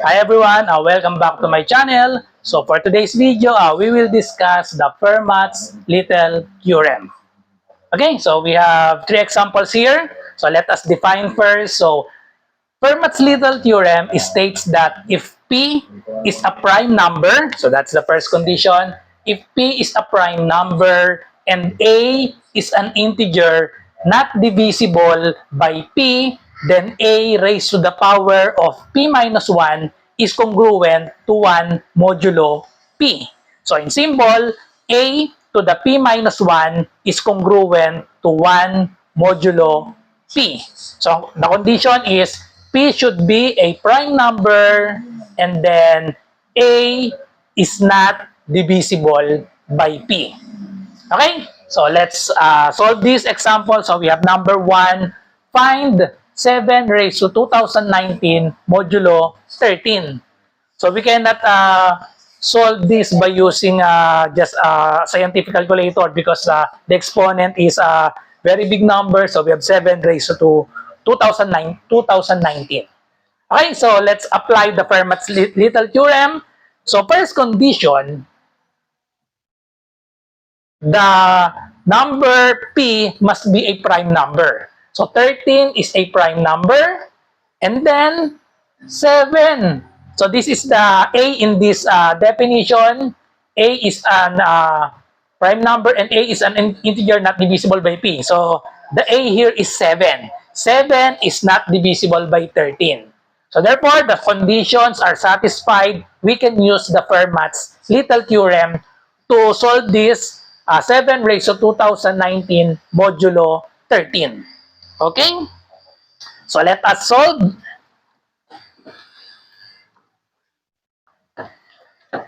Hi everyone, welcome back to my channel. So for today's video, we will discuss the Fermat's little theorem. Okay, so we have three examples here. So let us define first. So Fermat's little theorem states that if P is a prime number, so that's the first condition. If P is a prime number and A is an integer not divisible by P, then A raised to the power of P minus 1 is congruent to 1 modulo P. So in symbol, A to the P minus 1 is congruent to 1 modulo P. So the condition is P should be a prime number and then A is not divisible by P. Okay? So let's solve this example. So we have number 1, find 7 raised to 2019 modulo 13. So we cannot solve this by using just a scientific calculator because the exponent is a very big number. So we have 7 raised to 2019. Okay, so let's apply the Fermat's little theorem. So first condition, the number P must be a prime number. So 13 is a prime number. And then 7. So this is the A in this definition. A is an prime number and A is an integer not divisible by P. So the A here is 7. 7 is not divisible by 13. So therefore, the conditions are satisfied. We can use the Fermat's little theorem to solve this 7 raised to 2019 modulo 13. Okay? So let us solve.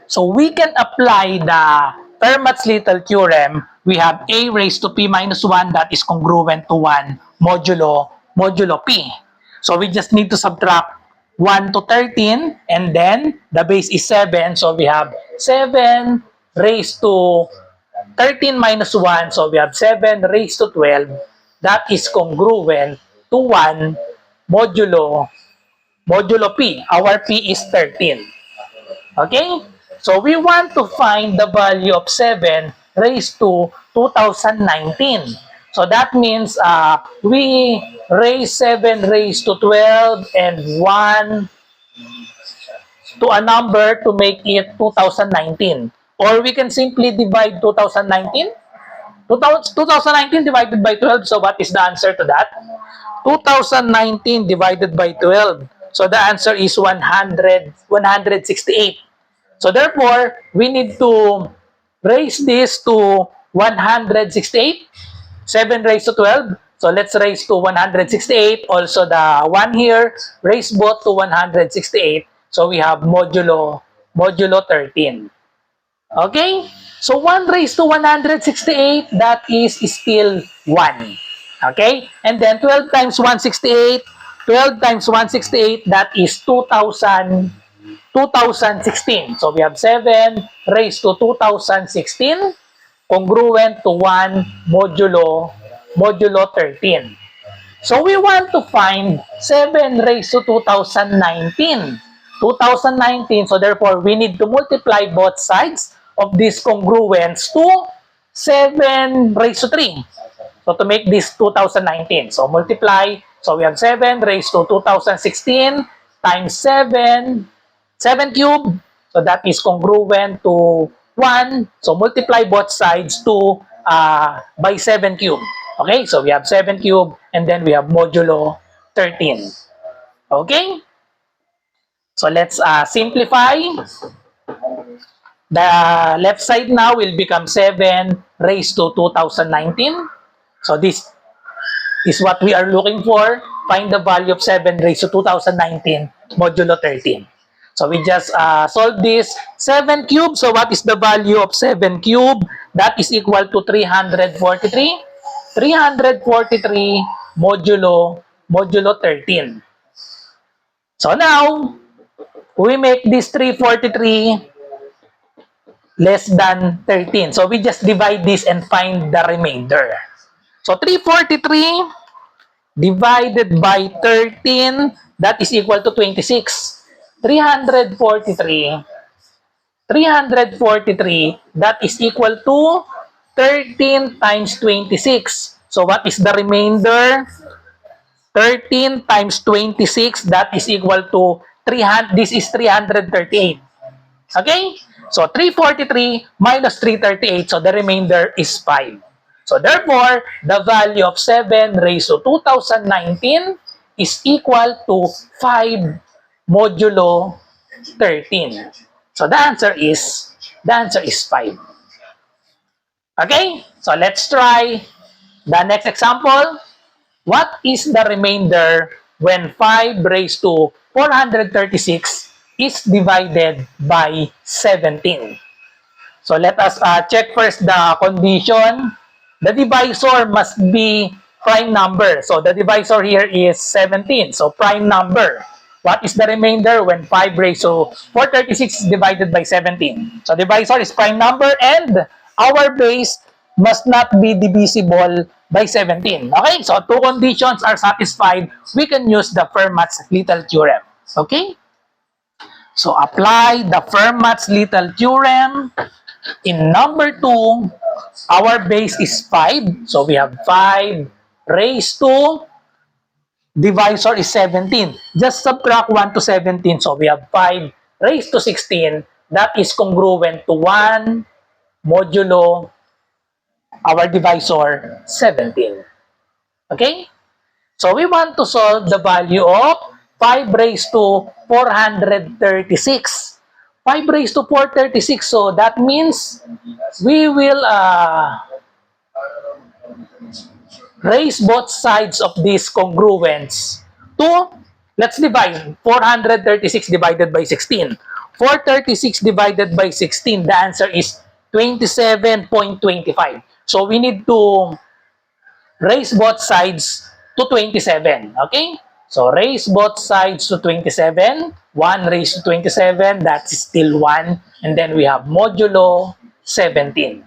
So we can apply the Fermat's little theorem. We have A raised to P minus 1 that is congruent to 1 modulo P. So we just need to subtract 1 to 13 and then the base is 7. So we have 7 raised to 13 minus 1. So we have 7 raised to 12. That is congruent to 1 modulo P. Our P is 13. Okay? So we want to find the value of 7 raised to 2019. So that means we raise 7 raised to 12 and 1 to a number to make it 2019. Or we can simply divide 2019. 2019 divided by 12. So what is the answer to that? 2019 divided by 12. So the answer is 168. So therefore, we need to raise this to 168. 7 raised to 12. So let's raise to 168. Also the 1 here, raise both to 168. So we have modulo 13. Okay? So 1 raised to 168, that is still 1. Okay? And then 12 times 168, 12 times 168, that is 2016. So we have 7 raised to 2016, congruent to 1 modulo 13. So we want to find 7 raised to 2019. 2019, so therefore we need to multiply both sides of this congruence to 7 raised to 3. So to make this 2019, so multiply. So we have 7 raised to 2016 times 7 cubed. So that is congruent to 1. So multiply both sides to by 7 cubed. Okay, so we have 7 cubed and then we have modulo 13. Okay? So let's simplify. The left side now will become 7 raised to 2019. So this is what we are looking for. Find the value of 7 raised to 2019 modulo 13. So we just solve this. 7 cubed. So what is the value of 7 cubed? That is equal to 343. 343 modulo 13. So now, we make this 343 less than 13. So we just divide this and find the remainder. So 343 divided by 13, that is equal to 26. 343, 343, that is equal to 13 times 26. So what is the remainder? 13 times 26, that is equal to 300, this is 338. Okay? So 343 minus 338, so the remainder is 5. So therefore, the value of 7 raised to 2019 is equal to 5 modulo 13. So the answer is 5. Okay? So let's try the next example. What is the remainder when 5 raised to 436 is divided by 17? So let us check first the condition. The divisor must be prime number. So the divisor here is 17. So prime number. What is the remainder when 5 raised to 436 is divided by 17? So divisor is prime number and our base must not be divisible by 17. Okay, so two conditions are satisfied. We can use the Fermat's little theorem. Okay? So apply the Fermat's little theorem. In number 2, our base is 5. So we have 5 raised to, divisor is 17. Just subtract 1 to 17. So we have 5 raised to 16. That is congruent to 1 modulo our divisor 17. Okay? So we want to solve the value of 5 raised to 436. 5 raised to 436. So that means we will raise both sides of these congruents to, let's divide 436 divided by 16. 436 divided by 16, the answer is 27.25. So we need to raise both sides to 27. Okay? So raise both sides to 27. 1 raised to 27, that's still 1. And then we have modulo 17.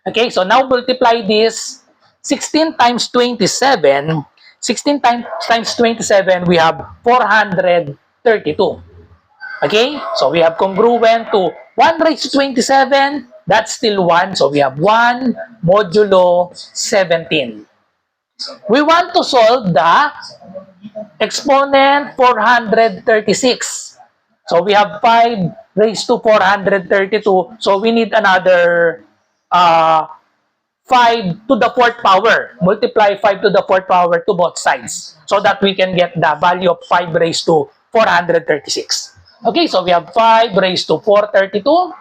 Okay? So now multiply this. 16 times 27. 16 times 27, we have 432. Okay? So we have congruent to 1 raised to 27. That's still 1. So we have 1 modulo 17. We want to solve the exponent 436. So we have 5 raised to 432. So we need another 5 to the 4th power. Multiply 5 to the 4th power to both sides so that we can get the value of 5 raised to 436. Okay, so we have 5 raised to 432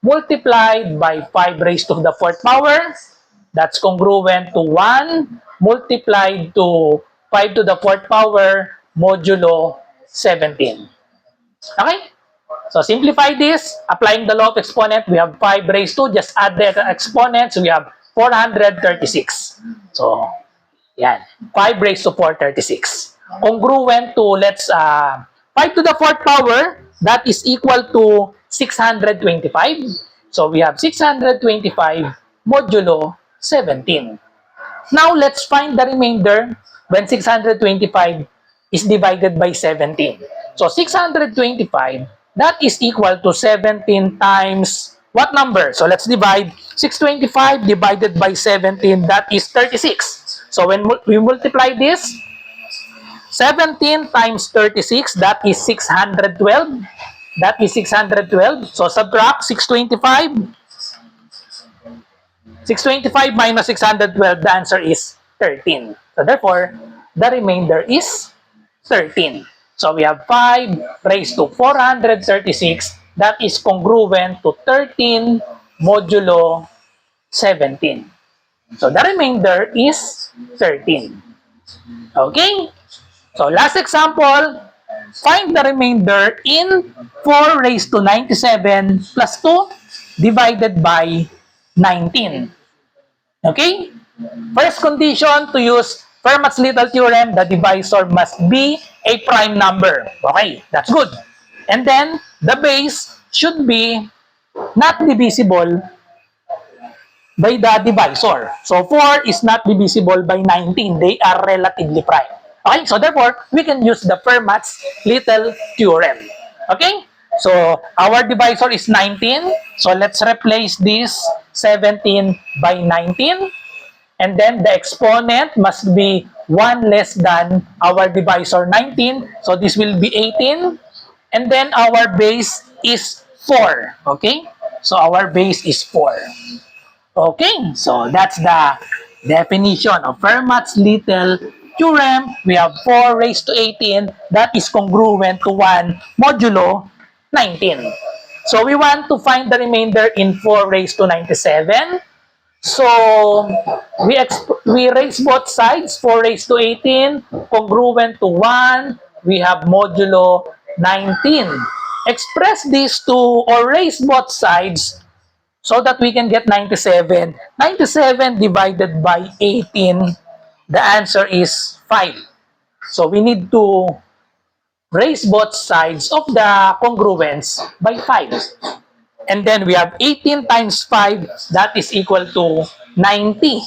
multiplied by 5 raised to the 4th power. That's congruent to 1 multiplied to 5 to the 4th power modulo 17. Okay? So simplify this. Applying the law of exponent, we have 5 raised to, just add the exponents, we have 436. So, yan. 5 raised to 436. Congruent to, 5 to the 4th power, that is equal to 625. So we have 625 modulo 17. Now, let's find the remainder when 625 is divided by 17. So, 625, that is equal to 17 times what number? So, let's divide 625 divided by 17, that is 36. So, when we multiply this, 17 times 36, that is 612. That is 612. So, subtract 625. 625 minus 612, the answer is 13. So therefore, the remainder is 13. So we have 5 raised to 436. That is congruent to 13 modulo 17. So the remainder is 13. Okay? So last example, find the remainder in 4 raised to 97 plus 2 divided by 19. Okay? First condition to use Fermat's little theorem, the divisor must be a prime number. Okay, that's good. And then, the base should be not divisible by the divisor. So, 4 is not divisible by 19. They are relatively prime. Okay, so therefore, we can use the Fermat's little theorem. Okay? So, our divisor is 19. So, let's replace this 17 by 19. And then the exponent must be 1 less than our divisor 19. So, this will be 18. And then our base is 4. Okay? So, our base is 4. Okay, so that's the definition of Fermat's little theorem. We have 4 raised to 18 that is congruent to 1 modulo 19. So we want to find the remainder in 4 raised to 97. So we raise both sides, 4 raised to 18, congruent to 1. We have modulo 19. Express these two or raise both sides so that we can get 97. 97 divided by 18, the answer is 5. So we need to raise both sides of the congruence by 5. And then we have 18 times 5, that is equal to 90.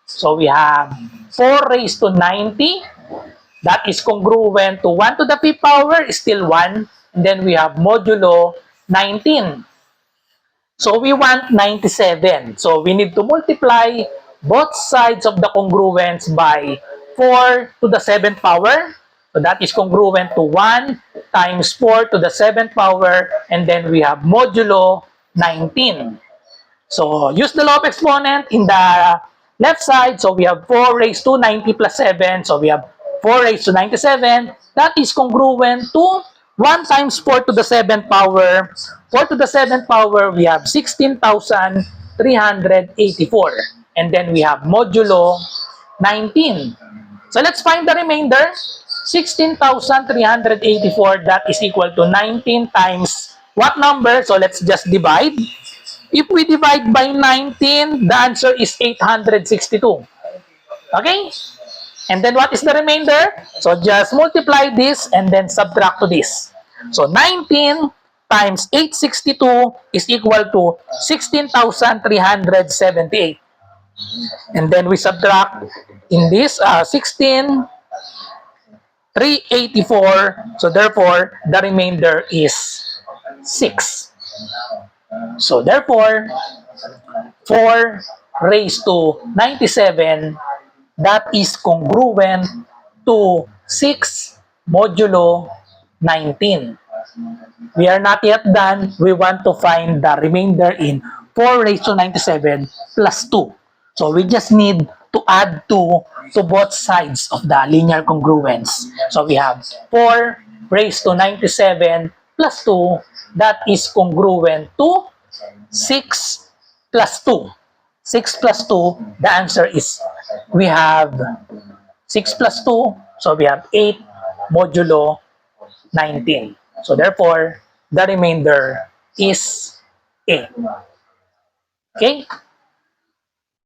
So we have 4 raised to 90, that is congruent to 1 to the 5th power is still 1. And then we have modulo 19. So we want 97. So we need to multiply both sides of the congruence by 4 to the 7th power. So that is congruent to 1 times 4 to the 7th power. And then we have modulo 19. So use the law of exponent in the left side. So we have 4 raised to 90 plus 7. So we have 4 raised to 97. That is congruent to 1 times 4 to the 7th power. 4 to the 7th power, we have 16,384. And then we have modulo 19. So let's find the remainder. 16,384, that is equal to 19 times what number? So let's just divide. If we divide by 19, the answer is 862. Okay? And then what is the remainder? So just multiply this and then subtract to this. So 19 times 862 is equal to 16,378. And then we subtract in this 16,384. So therefore, the remainder is 6. So therefore, 4 raised to 97, that is congruent to 6 modulo 19. We are not yet done. We want to find the remainder in 4 raised to 97 plus 2. So we just need to add 2 to both sides of the linear congruence. So we have 4 raised to 97 plus 2. That is congruent to 6 plus 2. 6 plus 2, the answer is, we have 6 plus 2, so we have 8 modulo 19. So therefore, the remainder is 8. Okay?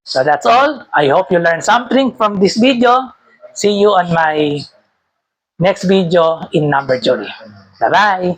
So that's all. I hope you learned something from this video. See you on my next video in number theory. Bye-bye!